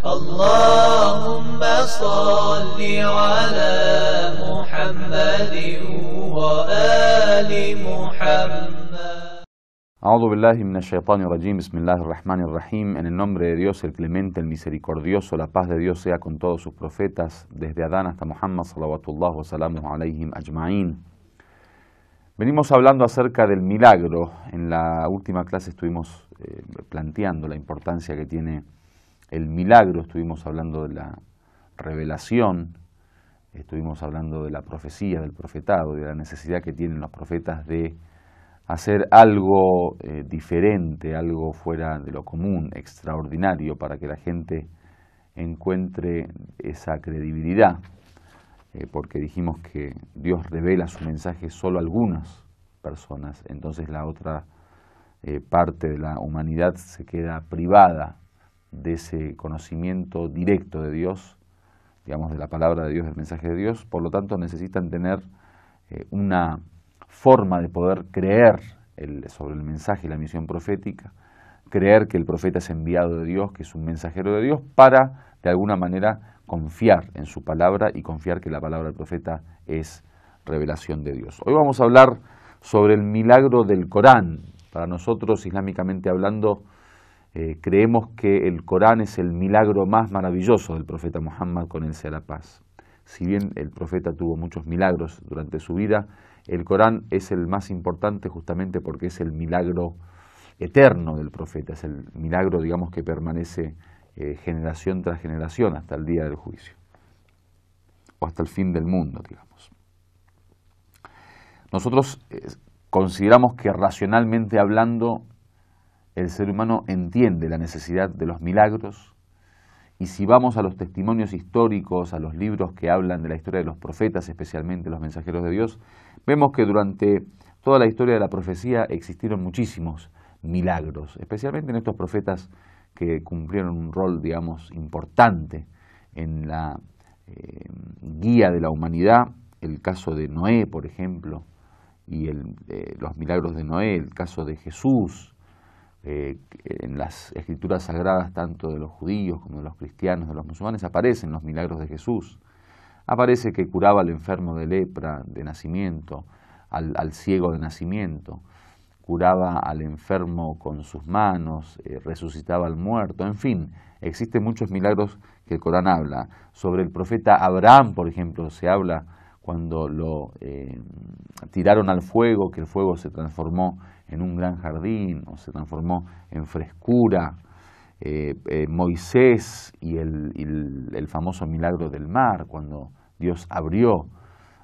اللهم صل على محمد وآل محمد. A'udhu billahi minash shaitani rajim, bismillahir rahmanir rahim. En el nombre de Dios, el clemente, el misericordioso, la paz de Dios sea con todos sus profetas, desde Adán hasta Muhammad, salawatullah wa salamuhu alayhim ajma'in. Venimos hablando acerca del milagro. En la última clase estuvimos planteando la importancia que tiene el milagro, estuvimos hablando de la revelación, estuvimos hablando de la profecía, del profetado, de la necesidad que tienen los profetas de hacer algo diferente, algo fuera de lo común, extraordinario, para que la gente encuentre esa credibilidad, porque dijimos que Dios revela su mensaje solo a algunas personas, entonces la otra parte de la humanidad se queda privada de ese conocimiento directo de Dios, digamos, de la palabra de Dios, del mensaje de Dios. Por lo tanto necesitan tener una forma de poder creer sobre el mensaje y la misión profética, creer que el profeta es enviado de Dios, que es un mensajero de Dios, para de alguna manera confiar en su palabra y confiar que la palabra del profeta es revelación de Dios. Hoy vamos a hablar sobre el milagro del Corán. Para nosotros, islámicamente hablando, creemos que el Corán es el milagro más maravilloso del profeta Muhammad, con él sea la paz. Si bien el profeta tuvo muchos milagros durante su vida, el Corán es el más importante justamente porque es el milagro eterno del profeta, es el milagro, digamos, que permanece generación tras generación hasta el día del juicio, o hasta el fin del mundo, digamos. Nosotros consideramos que racionalmente hablando, el ser humano entiende la necesidad de los milagros, y si vamos a los testimonios históricos, a los libros que hablan de la historia de los profetas, especialmente los mensajeros de Dios, vemos que durante toda la historia de la profecía existieron muchísimos milagros, especialmente en estos profetas que cumplieron un rol, digamos, importante en la guía de la humanidad. El caso de Noé, por ejemplo, y los milagros de Noé, el caso de Jesús. En las escrituras sagradas, tanto de los judíos como de los cristianos, de los musulmanes, aparecen los milagros de Jesús. Aparece que curaba al enfermo de lepra de nacimiento, al ciego de nacimiento, curaba al enfermo con sus manos, resucitaba al muerto, en fin, existen muchos milagros que el Corán habla. Sobre el profeta Abraham, por ejemplo, se habla cuando lo tiraron al fuego, que el fuego se transformó en un gran jardín, o se transformó en frescura. Moisés y el famoso milagro del mar, cuando Dios abrió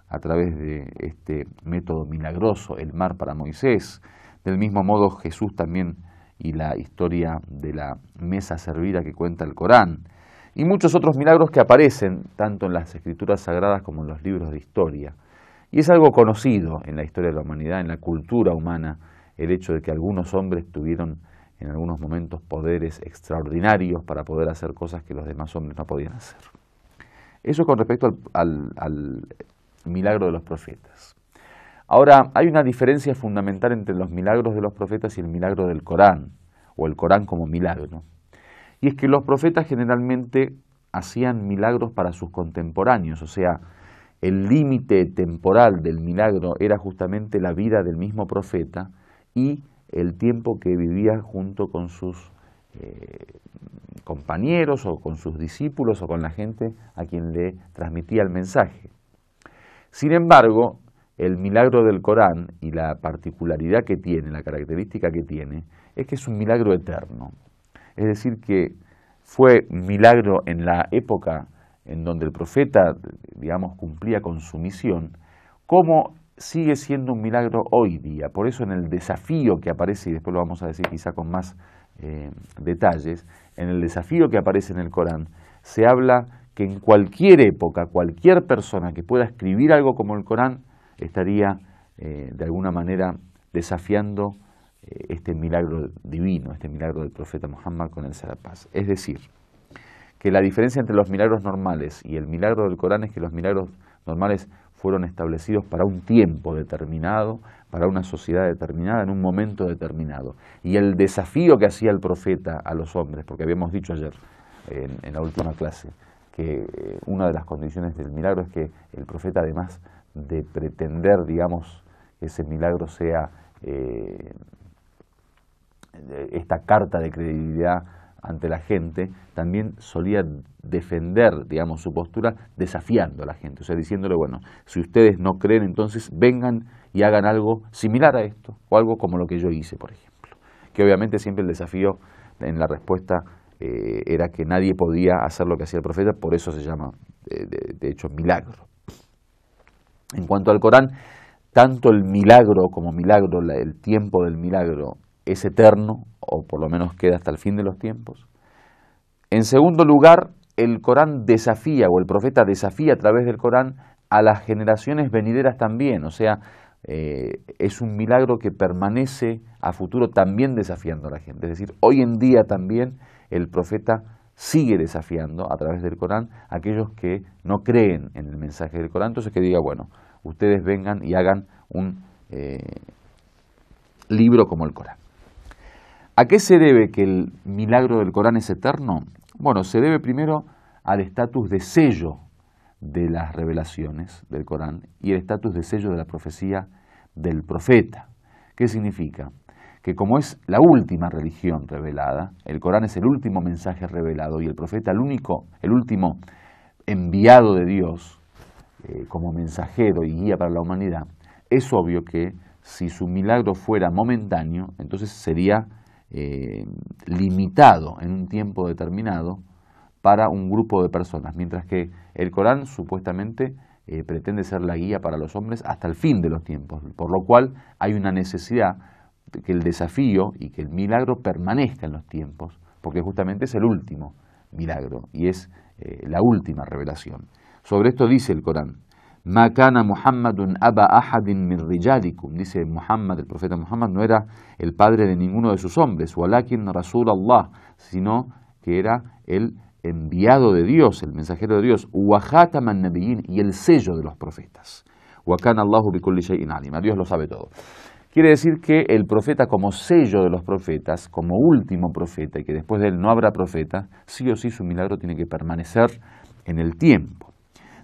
a través de este método milagroso el mar para Moisés. Del mismo modo Jesús también, y la historia de la mesa servida que cuenta el Corán. Y muchos otros milagros que aparecen tanto en las escrituras sagradas como en los libros de historia. Y es algo conocido en la historia de la humanidad, en la cultura humana, el hecho de que algunos hombres tuvieron en algunos momentos poderes extraordinarios para poder hacer cosas que los demás hombres no podían hacer. Eso con respecto al milagro de los profetas. Ahora, hay una diferencia fundamental entre los milagros de los profetas y el milagro del Corán, o el Corán como milagro. Y es que los profetas generalmente hacían milagros para sus contemporáneos, o sea, el límite temporal del milagro era justamente la vida del mismo profeta y el tiempo que vivía junto con sus compañeros o con sus discípulos o con la gente a quien le transmitía el mensaje. Sin embargo, el milagro del Corán y la particularidad que tiene, la característica que tiene, es que es un milagro eterno. Es decir, que fue milagro en la época en donde el profeta, digamos, cumplía con su misión, como sigue siendo un milagro hoy día. Por eso en el desafío que aparece, y después lo vamos a decir quizá con más detalles, en el desafío que aparece en el Corán, se habla que en cualquier época, cualquier persona que pueda escribir algo como el Corán, estaría de alguna manera desafiando este milagro divino, este milagro del profeta Muhammad, con él sea la paz. Es decir, que la diferencia entre los milagros normales y el milagro del Corán es que los milagros normales fueron establecidos para un tiempo determinado, para una sociedad determinada, en un momento determinado. Y el desafío que hacía el profeta a los hombres, porque habíamos dicho ayer, en la última clase, que una de las condiciones del milagro es que el profeta, además de pretender, digamos, que ese milagro sea esta carta de credibilidad ante la gente, también solía defender, digamos, su postura desafiando a la gente, o sea, diciéndole, bueno, si ustedes no creen, entonces vengan y hagan algo similar a esto, o algo como lo que yo hice, por ejemplo. Que obviamente siempre el desafío en la respuesta era que nadie podía hacer lo que hacía el profeta, por eso se llama, de hecho, milagro. En cuanto al Corán, tanto el milagro como milagro, el tiempo del milagro es eterno, o por lo menos queda hasta el fin de los tiempos. En segundo lugar, el Corán desafía, o el profeta desafía a través del Corán a las generaciones venideras también, o sea, es un milagro que permanece a futuro también desafiando a la gente. Es decir, hoy en día también el profeta sigue desafiando a través del Corán a aquellos que no creen en el mensaje del Corán, entonces que diga, bueno, ustedes vengan y hagan un libro como el Corán. ¿A qué se debe que el milagro del Corán es eterno? Bueno, se debe primero al estatus de sello de las revelaciones del Corán y el estatus de sello de la profecía del profeta. ¿Qué significa? Que como es la última religión revelada, el Corán es el último mensaje revelado y el profeta el último enviado de Dios como mensajero y guía para la humanidad, es obvio que si su milagro fuera momentáneo, entonces sería limitado en un tiempo determinado para un grupo de personas, mientras que el Corán supuestamente pretende ser la guía para los hombres hasta el fin de los tiempos, por lo cual hay una necesidad de que el desafío y que el milagro permanezca en los tiempos, porque justamente es el último milagro y es la última revelación. Sobre esto dice el Corán: Ma kana Muhammadun aba ahadin min rijalikum. Dice Muhammad, el profeta Muhammad, no era el padre de ninguno de sus hombres, walakin Rasul Allah, sino que era el enviado de Dios, el mensajero de Dios, wa khataman nabiyyin, y el sello de los profetas. Wa kana Allahu bikulli shay'in alima. Dios lo sabe todo. Quiere decir que el profeta, como sello de los profetas, como último profeta, y que después de él no habrá profeta, sí o sí su milagro tiene que permanecer en el tiempo.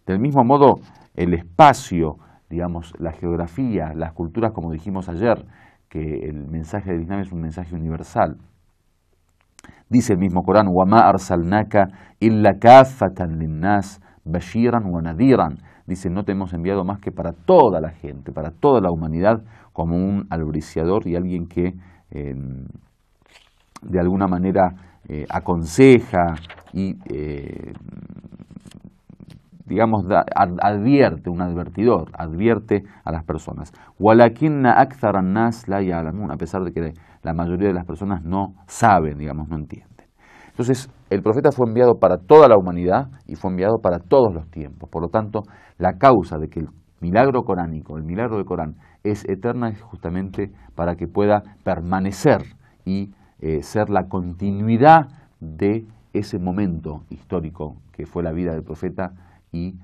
Del mismo modo, el espacio, digamos, la geografía, las culturas, como dijimos ayer, que el mensaje del Islam es un mensaje universal. Dice el mismo Corán: وَمَا أَرْسَلْنَاكَ إِلَّا كَافَّةً لِلنَّاسِ بَشِيرًا وَنَذِيرًا. Dice, no te hemos enviado más que para toda la gente, para toda la humanidad, como un albriciador y alguien que de alguna manera aconseja y digamos, advierte, un advertidor, advierte a las personas. وَلَكِنَّ أَكْثَرَ النَّاسِ لَا يَعْلَمُونَ. A pesar de que la mayoría de las personas no saben, digamos, no entienden. Entonces, el profeta fue enviado para toda la humanidad y fue enviado para todos los tiempos. Por lo tanto, la causa de que el milagro coránico, el milagro del Corán, es eterna es justamente para que pueda permanecer y ser la continuidad de ese momento histórico que fue la vida del profeta y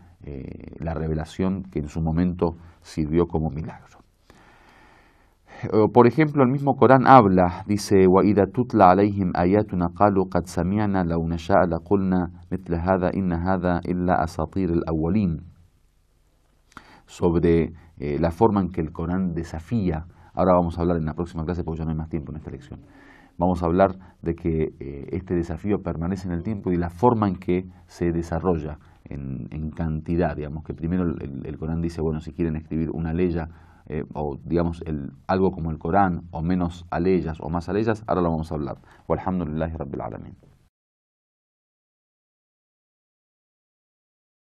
la revelación que en su momento sirvió como milagro. Por ejemplo, el mismo Corán habla, dice: وَإِذَا تُتْلَى عَلَيْهِمْ آيَاتُنَا قَالُوا قَدْ سَمِعْنَا لَوْ نَشَاءُ لَقُلْنَا مِثْلَ هَذَا إِنَّ هَذَا إِلَّا أَسَاطِيرُ الْأَوَّلِينَ. Sobre la forma en que el Corán desafía. Ahora vamos a hablar en la próxima clase porque ya no hay más tiempo en esta lección. Vamos a hablar de que este desafío permanece en el tiempo y la forma en que se desarrolla en cantidad. Digamos que primero el Corán dice, bueno, si quieren escribir una aleya, o digamos algo como el Corán, o menos aleyas o más aleyas, ahora lo vamos a hablar. Walhamdulillahi Rabbil Alamin.